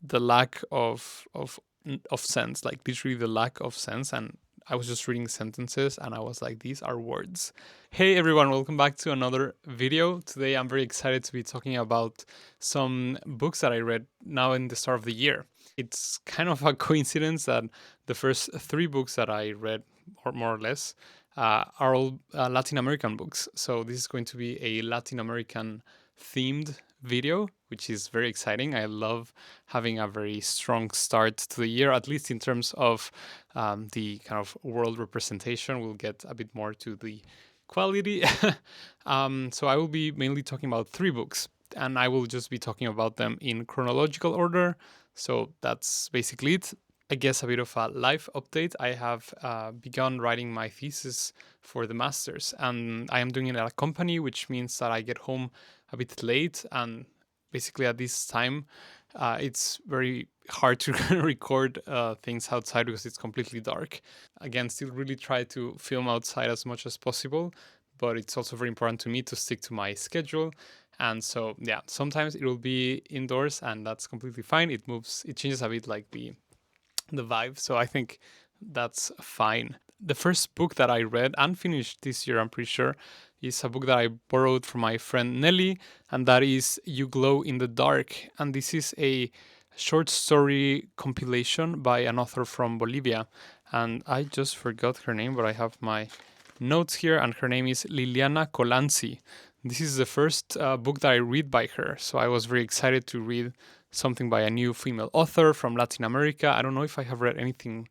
the lack of sense, like literally the lack of sense. And I was just reading sentences and I was like, these are words. Hey everyone, welcome back to another video. Today I'm very excited to be talking about some books that I read now in the start of the year. It's kind of a coincidence that the first three books that I read, or more or less, are all Latin American books. So this is going to be a Latin American themed video, which is very exciting. I love having a very strong start to the year, at least in terms of the kind of world representation. We'll get a bit more to the quality. So I will be mainly talking about three books, and I will just be talking about them in chronological order. So that's basically it. I guess a bit of a life update. I have begun writing my thesis for the master's, and I am doing it at a company, which means that I get home a bit late, and basically at this time it's very hard to record things outside because it's completely dark. Again, still really try to film outside as much as possible, but it's also very important to me to stick to my schedule. And so yeah, sometimes it will be indoors, and that's completely fine. It changes a bit, like the vibe. So I think that's fine. The first book that I read and finished this year, I'm pretty sure, is a book that I borrowed from my friend Nelly, and that is You Glow in the Dark. And this is a short story compilation by an author from Bolivia. And I just forgot her name, but I have my notes here, and her name is Liliana Colanzi. This is the first book that I read by her, so I was very excited to read something by a new female author from Latin America. I don't know if I have read anything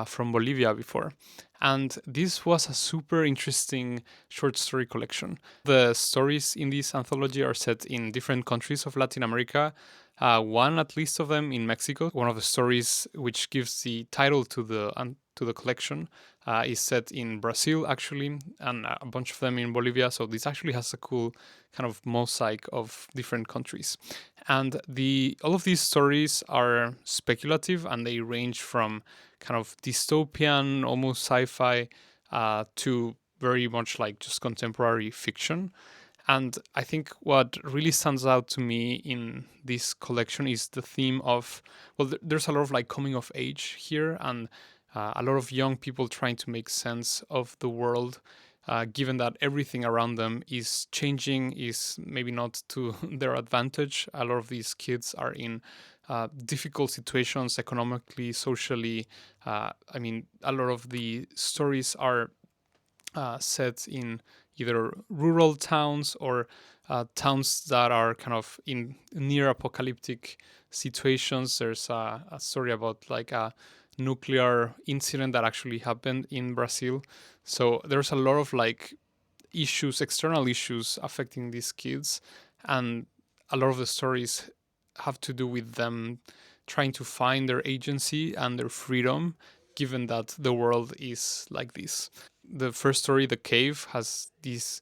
from Bolivia before. And this was a super interesting short story collection. The stories in this anthology are set in different countries of Latin America. One, at least, of them in Mexico. One of the stories, which gives the title to the collection, is set in Brazil, actually, and a bunch of them in Bolivia. So this actually has a cool kind of mosaic of different countries. And all of these stories are speculative, and they range from kind of dystopian, almost sci-fi, to very much like just contemporary fiction. And I think what really stands out to me in this collection is the theme of, well, there's a lot of like coming of age here, and a lot of young people trying to make sense of the world, given that everything around them is changing, is maybe not to their advantage. A lot of these kids are in difficult situations economically, socially. I mean, a lot of the stories are set in either rural towns or towns that are kind of in near apocalyptic situations. There's a story about like a nuclear incident that actually happened in Brazil. So there's a lot of like issues, external issues affecting these kids, and a lot of the stories have to do with them trying to find their agency and their freedom, given that the world is like this. The first story, The Cave, has this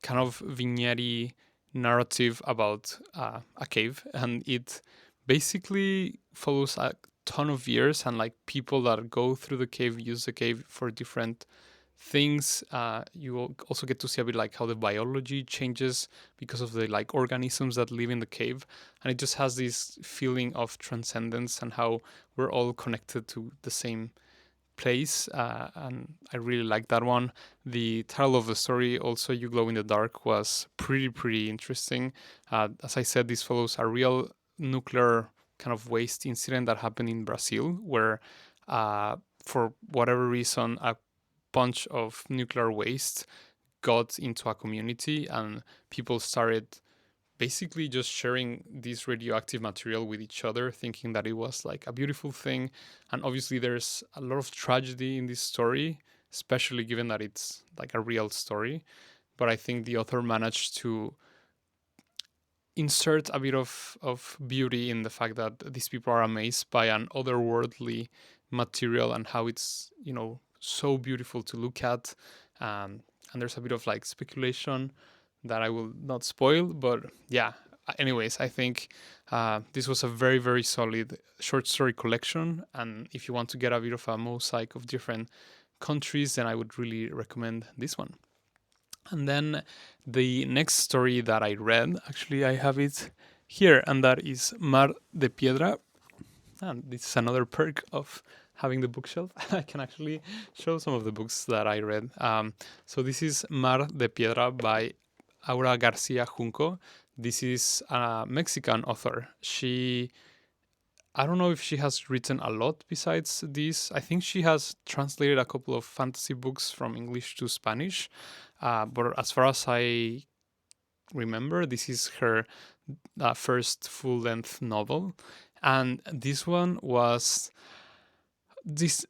kind of vignette narrative about a cave, and it basically follows a ton of years, and like people that go through the cave use the cave for different things. You will also get to see a bit like how the biology changes because of the like organisms that live in the cave, and it just has this feeling of transcendence and how we're all connected to the same place, and I really like that one. The title of the story, also You Glow in the Dark, was pretty interesting. As I said, this follows a real nuclear kind of waste incident that happened in Brazil, where for whatever reason a bunch of nuclear waste got into a community, and people started basically just sharing this radioactive material with each other, thinking that it was like a beautiful thing. And obviously there's a lot of tragedy in this story, especially given that it's like a real story. But I think the author managed to insert a bit of beauty in the fact that these people are amazed by an otherworldly material and how it's, so beautiful to look at. And there's a bit of like speculation that I will not spoil, but yeah. Anyways, I think this was a very solid short story collection, and if you want to get a bit of a mosaic of different countries, then I would really recommend this one. And then the next story that I read, actually I have it here, and that is Mar de Piedra. And this is another perk of having the bookshelf. I can actually show some of the books that I read. So this is Mar de Piedra by Aura Garcia Junco. This is a Mexican author. I don't know if she has written a lot besides this. I think she has translated a couple of fantasy books from English to Spanish. But as far as I remember, this is her first full length novel. And this one was this.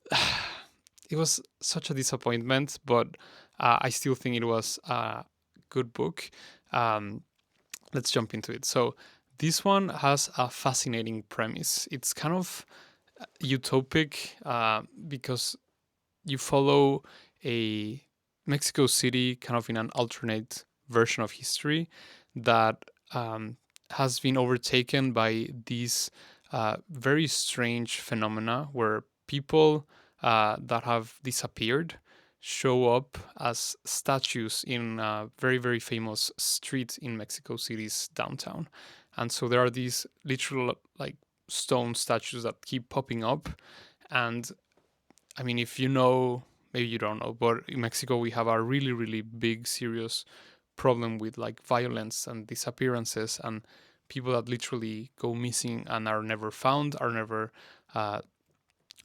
It was such a disappointment, but I still think it was a good book. Um, let's jump into it. So, this one has a fascinating premise. It's kind of utopic because you follow a Mexico City kind of in an alternate version of history that has been overtaken by these very strange phenomena where people that have disappeared show up as statues in a very, very famous street in Mexico City's downtown. And so there are these literal like stone statues that keep popping up. And I mean, if you know, maybe you don't know, but in Mexico we have a really, really big, serious problem with like violence and disappearances and people that literally go missing and are never found, are never. I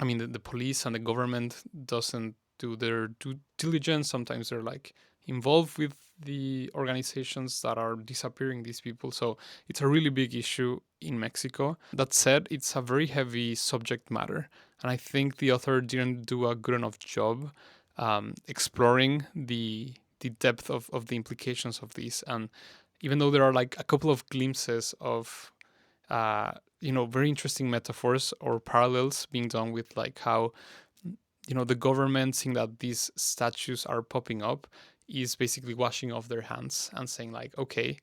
mean, the police and the government doesn't do their due diligence. Sometimes they're like involved with the organizations that are disappearing these people. So it's a really big issue in Mexico. That said, it's a very heavy subject matter. And I think the author didn't do a good enough job exploring the depth of the implications of this. And even though there are like a couple of glimpses of very interesting metaphors or parallels being done with like how the government seeing that these statues are popping up is basically washing off their hands and saying like, okay,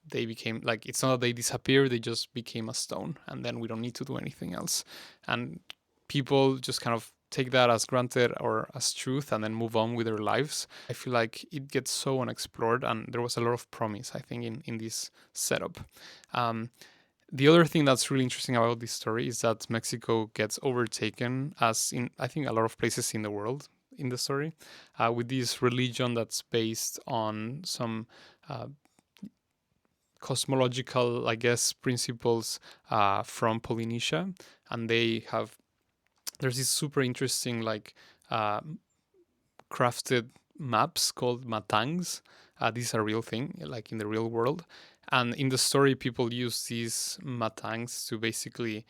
they became like, it's not that they disappeared, they just became a stone and then we don't need to do anything else. And people just kind of take that as granted or as truth and then move on with their lives. I feel like it gets so unexplored and there was a lot of promise, I think, in this setup. The other thing that's really interesting about this story is that Mexico gets overtaken, as in I think a lot of places in the world in the story, with this religion that's based on some cosmological, I guess, principles from Polynesia, and there's this super interesting like crafted maps called matangs. These are a real thing, like in the real world. And in the story, people use these matangs to basically,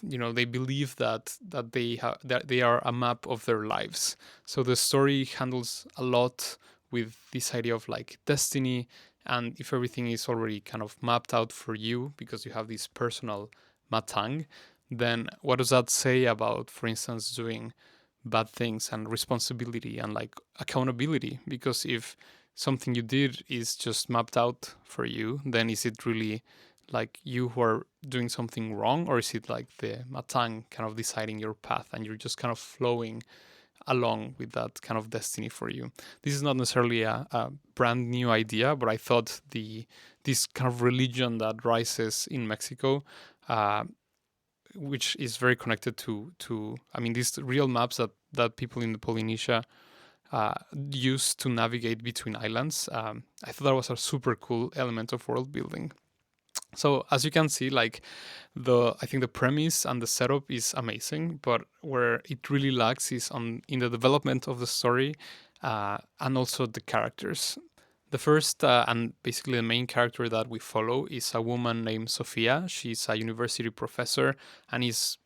they believe that they are a map of their lives. So the story handles a lot with this idea of like destiny, and if everything is already kind of mapped out for you because you have this personal matang, then what does that say about, for instance, doing bad things and responsibility and like accountability? Because if something you did is just mapped out for you, then is it really like you who are doing something wrong, or is it like the matang kind of deciding your path and you're just kind of flowing along with that kind of destiny for you? This is not necessarily a brand new idea, but I thought this kind of religion that rises in Mexico, which is very connected to I mean these real maps that people in the Polynesia use to navigate between islands. I thought that was a super cool element of world building. So as you can see, like I think the premise and the setup is amazing, but where it really lacks is in the development of the story and also the characters. The first and basically the main character that we follow is a woman named Sofia. She's a university professor and is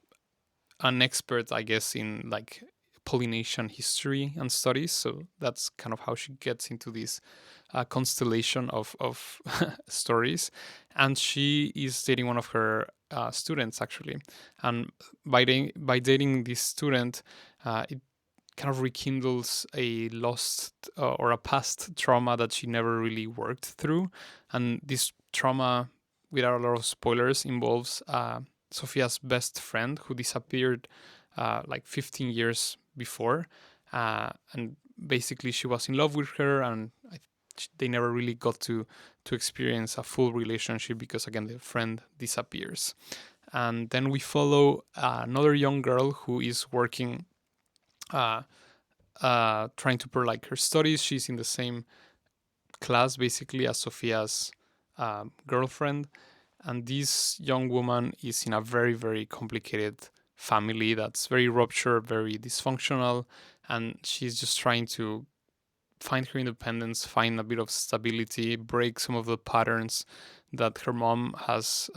an expert, I guess, in like Polynesian history and studies. So that's kind of how she gets into this constellation of stories. And she is dating one of her students, actually. And by dating this student, it kind of rekindles a lost or a past trauma that she never really worked through. And this trauma, without a lot of spoilers, involves Sophia's best friend who disappeared like 15 years before. And basically, she was in love with her, and they never really got to experience a full relationship because, again, the friend disappears. And then we follow another young girl who is working, uh, trying to put like her studies. She's in the same class basically as Sophia's girlfriend, and this young woman is in a very very complicated family that's very ruptured, very dysfunctional, and she's just trying to find her independence, find a bit of stability, break some of the patterns that her mom has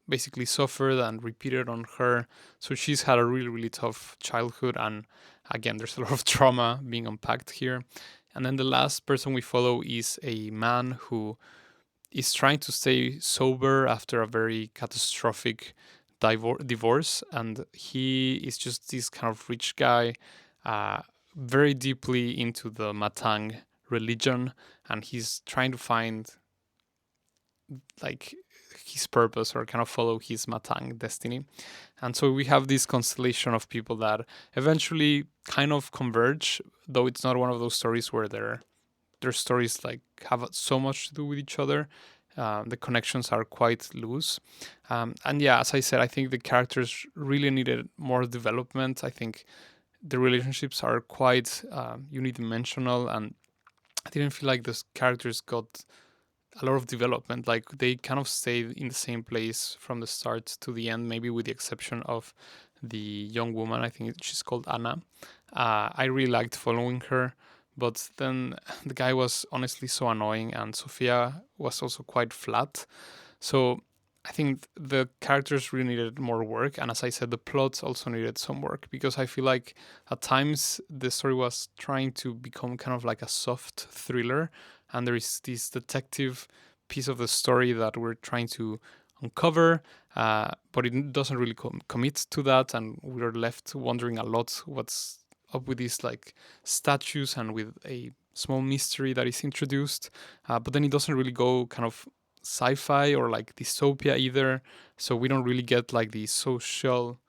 basically suffered and repeated on her. So she's had a really, really tough childhood. And again, there's a lot of trauma being unpacked here. And then the last person we follow is a man who is trying to stay sober after a very catastrophic divorce. And he is just this kind of rich guy, uh, very deeply into the Matang religion. And he's trying to find like his purpose or kind of follow his Matang destiny. And so we have this constellation of people that eventually kind of converge, though it's not one of those stories where their stories like have so much to do with each other. The connections are quite loose, and yeah, as I said, I think the characters really needed more development. I think the relationships are quite unidimensional, and I didn't feel like the characters got a lot of development. Like they kind of stayed in the same place from the start to the end, maybe with the exception of the young woman. I think she's called Anna. I really liked following her, but then the guy was honestly so annoying, and Sophia was also quite flat. So I think the characters really needed more work, and as I said, the plot also needed some work because I feel like at times the story was trying to become kind of like a soft thriller, and there is this detective piece of the story that we're trying to uncover, but it doesn't really commit to that, and we're left wondering a lot what's up with these like statues and with a small mystery that is introduced, but then it doesn't really go kind of sci-fi or like dystopia either, so we don't really get like the social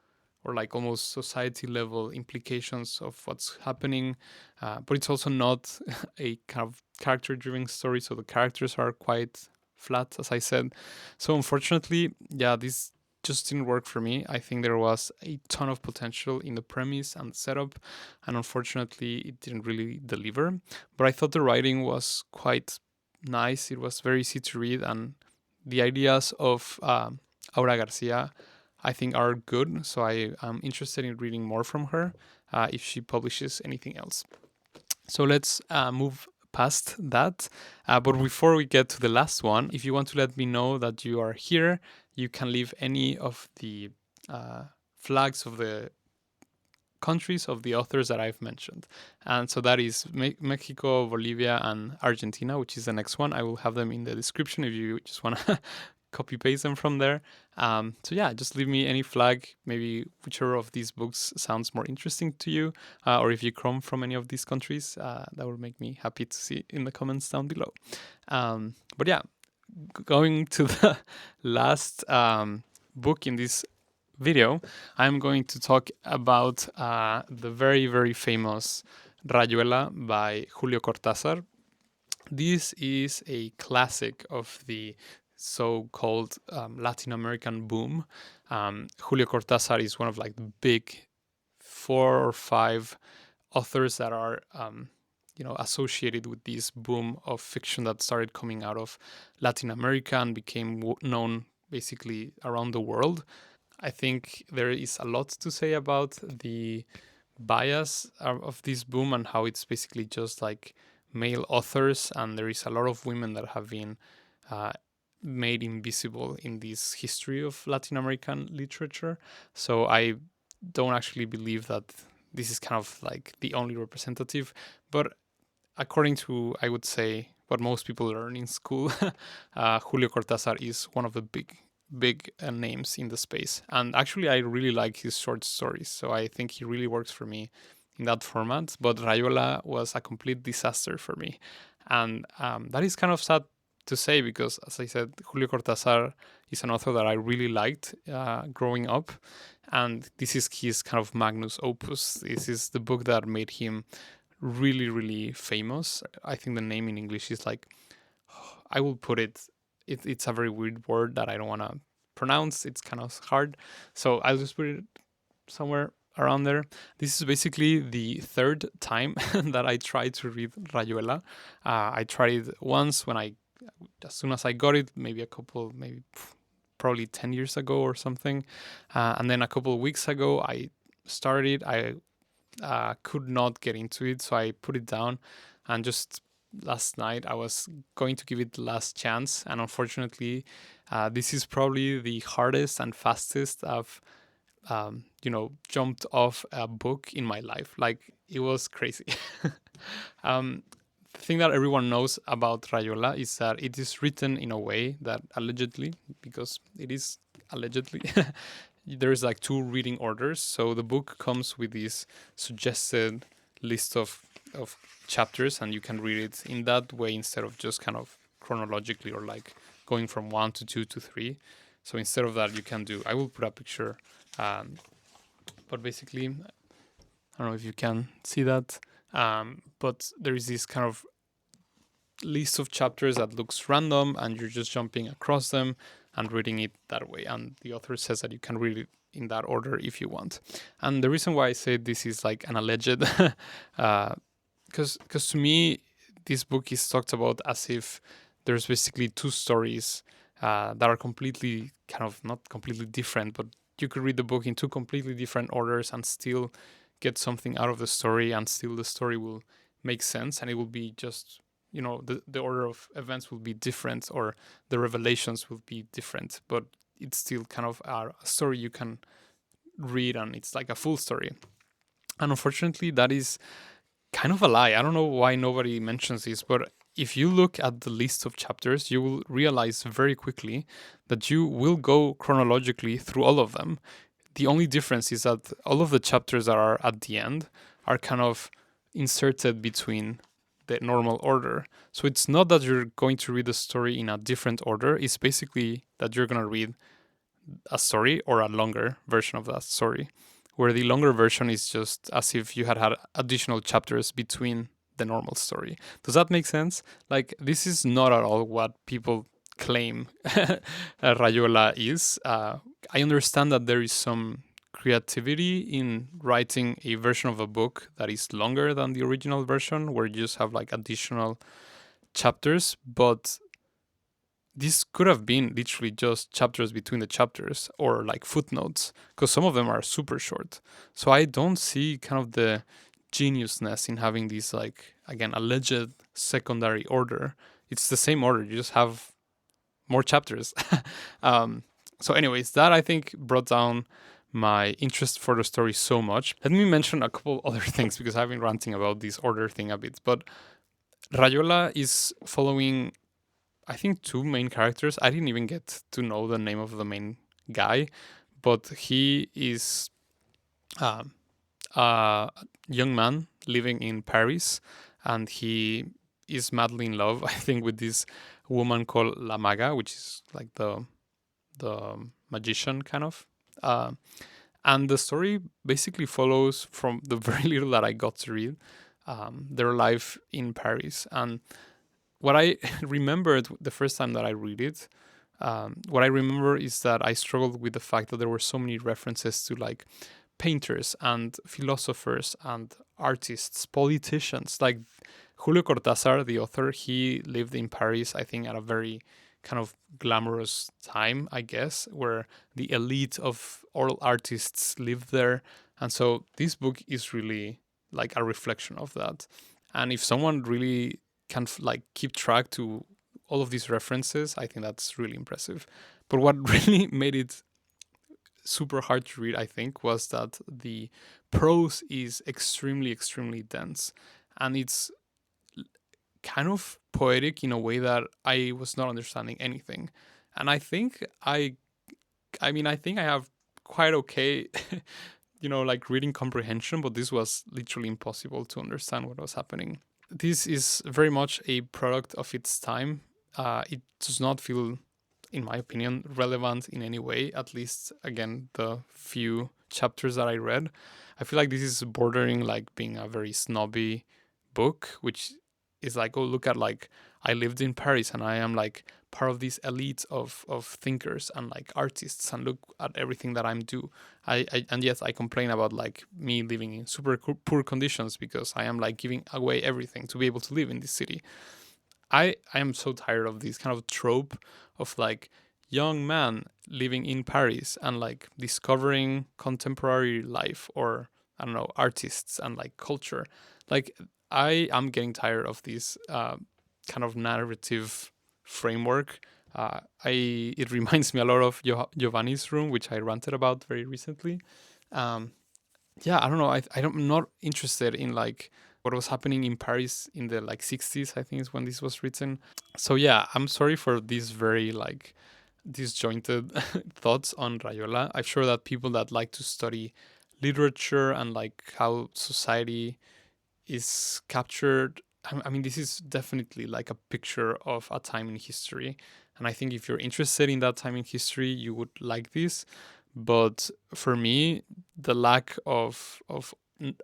or like almost society level implications of what's happening, but it's also not a kind of character driven story, so the characters are quite flat, as I said. So unfortunately, yeah, this just didn't work for me. I think there was a ton of potential in the premise and the setup, and unfortunately it didn't really deliver. But I thought the writing was quite nice. It was very easy to read, and the ideas of Aura Garcia I think are good. So I am interested in reading more from her if she publishes anything else. So let's move past that. But before we get to the last one, if you want to let me know that you are here, you can leave any of the flags of the countries of the authors that I've mentioned. And so that is Mexico, Bolivia, and Argentina, which is the next one. I will have them in the description if you just want to copy paste them from there. So yeah, just leave me any flag, maybe whichever of these books sounds more interesting to you, or if you come from any of these countries, that would make me happy to see in the comments down below. But yeah, going to the last book in this video, I'm going to talk about the very, very famous Rayuela by Julio Cortázar. This is a classic of the so-called Latin American boom. Julio Cortázar is one of like the big 4 or 5 authors that are associated with this boom of fiction that started coming out of Latin America and became known basically around the world. I think there is a lot to say about the bias of this boom and how it's basically just like male authors, and there is a lot of women that have been uh, made invisible in this history of Latin American literature. So I don't actually believe that this is kind of like the only representative, but according to, I would say, what most people learn in school, Julio Cortázar is one of the big names in the space. And actually, I really like his short stories, so I think he really works for me in that format. But Rayuela was a complete disaster for me. And that is kind of sad to say because, as I said, Julio Cortázar is an author that I really liked growing up. And this is his kind of magnus opus. This is the book that made him really, really famous. I think the name in English is like, I will put it, it's a very weird word that I don't want to pronounce. It's kind of hard. So I'll just put it somewhere around there. This is basically the third time that I tried to read Rayuela. I tried it once as soon as I got it, maybe probably 10 years ago or something. And then a couple of weeks ago, I started. I could not get into it, so I put it down. And just last night, I was going to give it the last chance. And unfortunately, this is probably the hardest and fastest I've jumped off a book in my life. Like, it was crazy. um, the thing that everyone knows about Rayola is that it is written in a way that allegedly, because it is allegedly, there's like 2 reading orders. So the book comes with this suggested list of chapters, and you can read it in that way instead of just kind of chronologically or like going from 1 to 2 to 3. So instead of that, you can do, I will put a picture, but basically, I don't know if you can see that, but there is this kind of list of chapters that looks random, and you're just jumping across them and reading it that way. And the author says that you can read it in that order if you want. And the reason why I say this is like an alleged, because to me, this book is talked about as if there's basically 2 stories that are completely kind of not completely different, but you could read the book in 2 completely different orders and still get something out of the story, and still the story will make sense, and it will be just, the order of events will be different, or the revelations will be different, but it's still kind of a story you can read, and it's like a full story. And unfortunately, that is kind of a lie. I don't know why nobody mentions this, but if you look at the list of chapters, you will realize very quickly that you will go chronologically through all of them. The only difference is that all of the chapters that are at the end are kind of inserted between the normal order. So it's not that you're going to read the story in a different order. It's basically that you're going to read a story or a longer version of that story, where the longer version is just as if you had additional chapters between the normal story. Does that make sense? Like, this is not at all what people claim Rayola is. I understand that there is some creativity in writing a version of a book that is longer than the original version, where you just have like additional chapters, but this could have been literally just chapters between the chapters, or like footnotes, because some of them are super short. So I don't see kind of the geniusness in having these, like, again, alleged secondary order. It's the same order, you just have more chapters. So anyways, that I think brought down my interest for the story so much. Let me mention a couple other things, because I've been ranting about this order thing a bit. But Rayola is following, I think, 2 main characters. I didn't even get to know the name of the main guy, but he is a young man living in Paris, and he is madly in love, I think, with this woman called La Maga, which is like the magician kind of. And the story basically follows, from the very little that I got to read, their life in Paris. And what I remembered the first time that I read it, what I remember is that I struggled with the fact that there were so many references to like painters and philosophers and artists, politicians. Like Julio Cortázar, the author, he lived in Paris, I think, at a very kind of glamorous time, I guess, where the elite of all artists lived there. And so this book is really like a reflection of that. And if someone really can like keep track to all of these references, I think that's really impressive. But what really made it super hard to read, I think, was that the prose is extremely, extremely dense. And it's kind of poetic in a way that I was not understanding anything. And I think I think I have quite okay, like reading comprehension, but this was literally impossible to understand what was happening. This is very much a product of its time. It does not feel, in my opinion, relevant in any way, at least, again, the few chapters that I read. I feel like this is bordering like being a very snobby book, which is like, oh, look at, like, I lived in Paris and I am like part of this elite of thinkers and like artists, and look at everything that I'm do. And yes, I complain about like me living in super poor conditions because I am like giving away everything to be able to live in this city. I am so tired of this kind of trope of like young man living in Paris and like discovering contemporary life, or I don't know, artists and like culture. Like I am getting tired of this kind of narrative framework. It reminds me a lot of Giovanni's room, which I ranted about very recently. Um, yeah, I don't know. I'm not interested in like what was happening in Paris in the like 60s, I think is when this was written. So yeah, I'm sorry for these very like disjointed thoughts on Rayola. I'm sure that people that like to study literature and like how society is captured. I mean, this is definitely like a picture of a time in history. And I think if you're interested in that time in history, you would like this. But for me, the lack of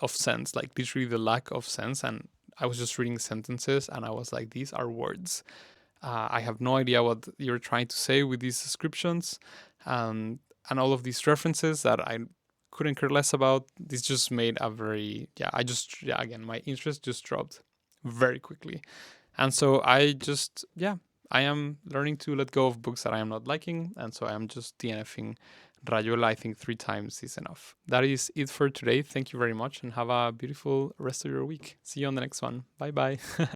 sense, like literally the lack of sense, and I was just reading sentences and I was like, these are words. I have no idea what you're trying to say with these descriptions, um, and all of these references that I couldn't care less about. This just made a very again, my interest just dropped very quickly, and so I am learning to let go of books that I am not liking, and so I am just DNFing Rayola. I think 3 times is enough. That is it for today. Thank you very much, and have a beautiful rest of your week. See you on the next one. Bye bye.